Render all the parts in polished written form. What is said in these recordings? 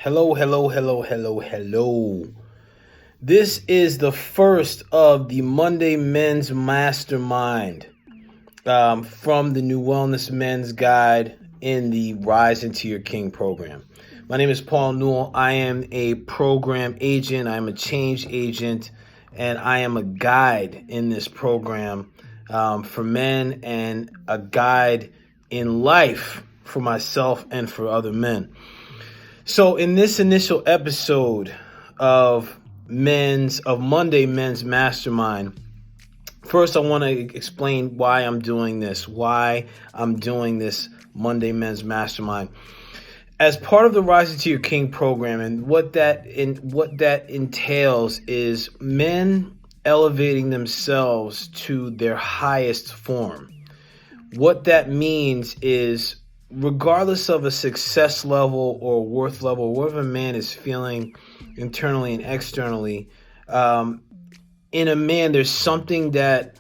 Hello, hello, hello, hello, hello. This is the first of the Monday Men's Mastermind from the New Wellness Men's Guide in the Rise Into Your King program. My name is Paul Newell. I am a program agent, I'm a change agent, and I am a guide in this program for men and a guide in life for myself and for other men. So in this initial episode of Monday Men's Mastermind, first I want to explain why I'm doing this Monday Men's Mastermind. As part of the Rise Into Your King program, and what that entails is men elevating themselves to their highest form. What that means is, regardless of a success level or worth level, whatever a man is feeling internally and externally, in a man, there's something that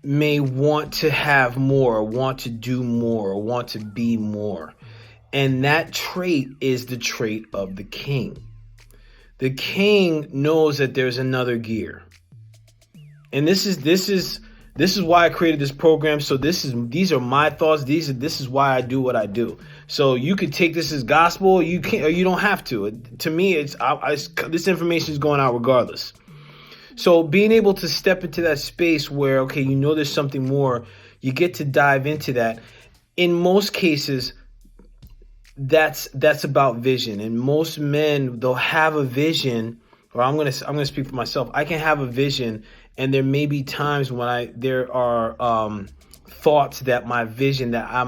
may want to have more, or want to do more, or want to be more. And that trait is the trait of the king. The king knows that there's another gear. And this is why I created this program. So these are my thoughts. This is why I do what I do. So you could take this as gospel. You can't, or you don't have to. To me, this information is going out regardless. So being able to step into that space where, okay, you know there's something more, you get to dive into that. In most cases, that's about vision. And most men, they'll have a vision, or I'm gonna speak for myself. I can have a vision, and there may be times when there are thoughts that my vision I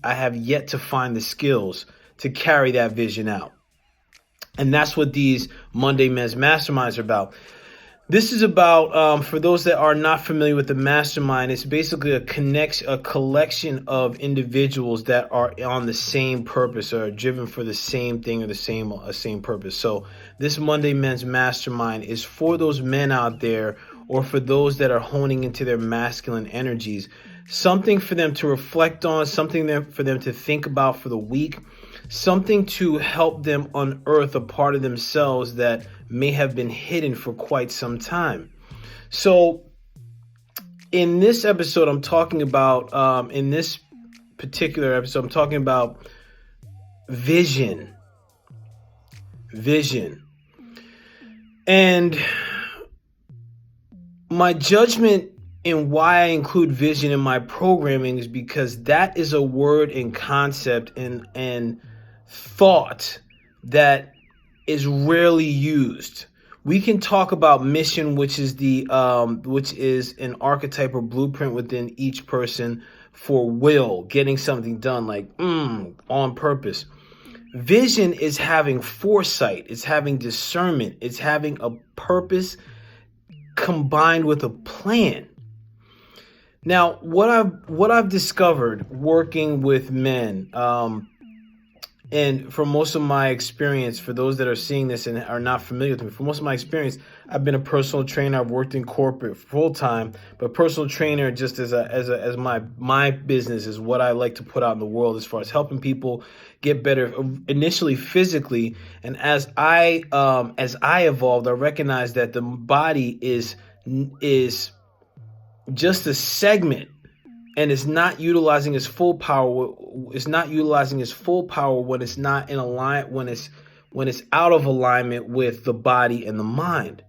have yet to find the skills to carry that vision out. And that's what these Monday Men's Masterminds are about. This is about, for those that are not familiar with the mastermind, it's basically a collection of individuals that are on the same purpose, or are driven for the same thing, or the same purpose. So this Monday Men's Mastermind is for those men out there, or for those that are honing into their masculine energies, something for them to reflect on, something for them to think about for the week, something to help them unearth a part of themselves that may have been hidden for quite some time. So in this episode, I'm talking about, vision. And my judgment in why I include vision in my programming is because that is a word and concept and thought that is rarely used. We can talk about mission, which is an archetype or blueprint within each person for getting something done, like on purpose. Vision is having foresight, it's having discernment, it's having a purpose combined with a plan. Now, what I've discovered working with men, and for most of my experience, for those that are seeing this and are not familiar with me, for most of my experience, I've been a personal trainer. I've worked in corporate full time, but personal trainer just as my business is what I like to put out in the world as far as helping people get better initially physically. And as I evolved, I recognized that the body is just a segment, and it's not utilizing its full power. It's not utilizing its full power when it's not in alignment, when it's out of alignment with the body and the mind.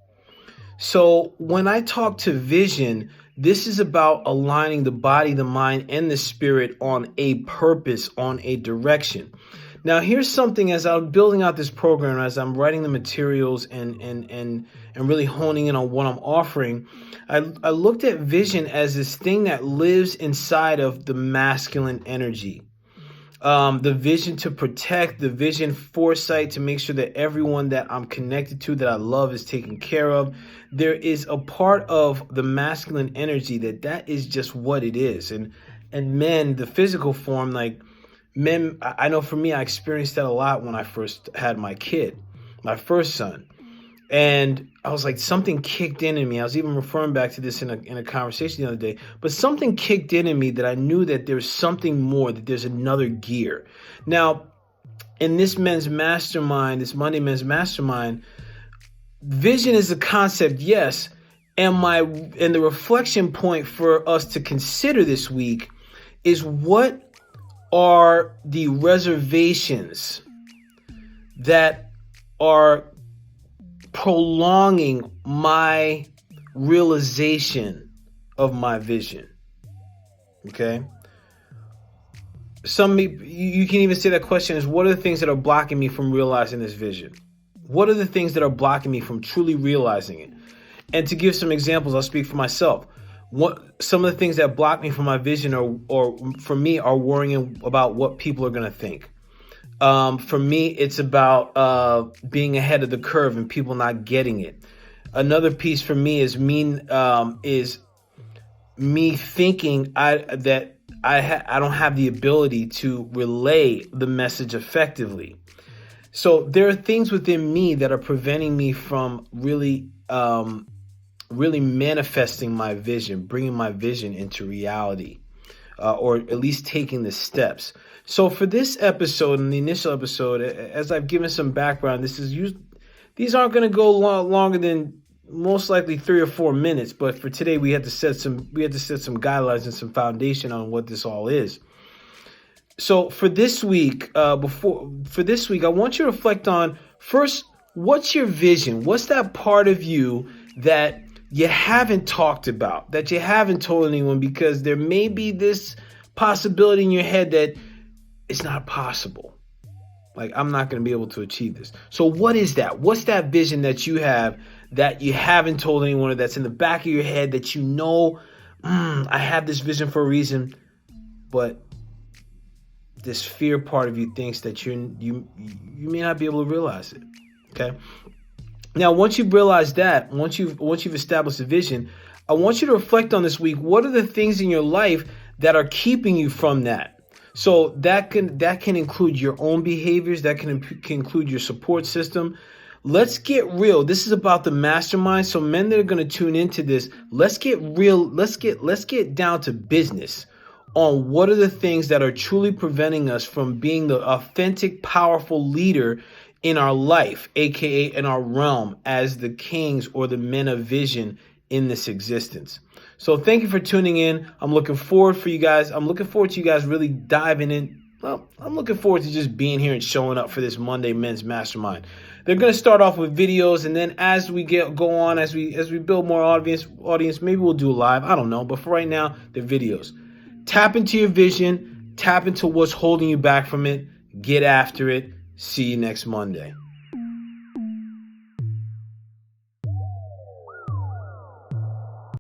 So when I talk to vision, this is about aligning the body, the mind, and the spirit on a purpose, on a direction. Now, here's something, as I'm building out this program, as I'm writing the materials and really honing in on what I'm offering, I looked at vision as this thing that lives inside of the masculine energy. The vision to protect, the vision foresight to make sure that everyone that I'm connected to, that I love, is taken care of. There is a part of the masculine energy that is just what it is. And men, the physical form, like men, I know for me, I experienced that a lot when I first had my first son. And I was like, something kicked in me. I was even referring back to this in a conversation the other day, but something kicked in me that I knew that there's something more, that there's another gear. Now, in this men's mastermind, this Monday men's mastermind, vision is a concept, yes. And the reflection point for us to consider this week is, what are the reservations that are prolonging my realization of my vision? Okay. You can even say that question is, what are the things that are blocking me from realizing this vision? What are the things that are blocking me from truly realizing it? And to give some examples, I'll speak for myself. Some of the things that block me from my vision or for me are worrying about what people are going to think. For me, it's about being ahead of the curve and people not getting it. Another piece for me is me thinking that I don't have the ability to relay the message effectively. So there are things within me that are preventing me from really manifesting my vision, bringing my vision into reality, or at least taking the steps. So for this episode, in the initial episode, as I've given some background, these aren't going to go longer than most likely 3 or 4 minutes. But for today, we had to set some guidelines and some foundation on what this all is. So for this week, I want you to reflect on, first, what's your vision? What's that part of you that you haven't talked about, that you haven't told anyone, because there may be this possibility in your head that it's not possible. Like, I'm not going to be able to achieve this. So what is that? What's that vision that you have that you haven't told anyone, or that's in the back of your head that you know, I have this vision for a reason, but this fear part of you thinks that you may not be able to realize it. Okay. Now, once you've realized that, once you've established a vision, I want you to reflect on this week. What are the things in your life that are keeping you from that? So that can include your own behaviors. That can include your support system. Let's get real. This is about the mastermind. So men that are going to tune into this, let's get real. Let's get down to business on what are the things that are truly preventing us from being the authentic, powerful leader in our life, aka in our realm, as the kings or the men of vision in this existence. So thank you for tuning in. I'm looking forward to you guys really diving in. Well, I'm looking forward to just being here and showing up for this Monday Men's Mastermind. They're going to start off with videos, and then as we go on, as we build more audience, maybe we'll do a live. I don't know, but for right now, they're videos. Tap into your vision. Tap into what's holding you back from it. Get after it. See you next Monday.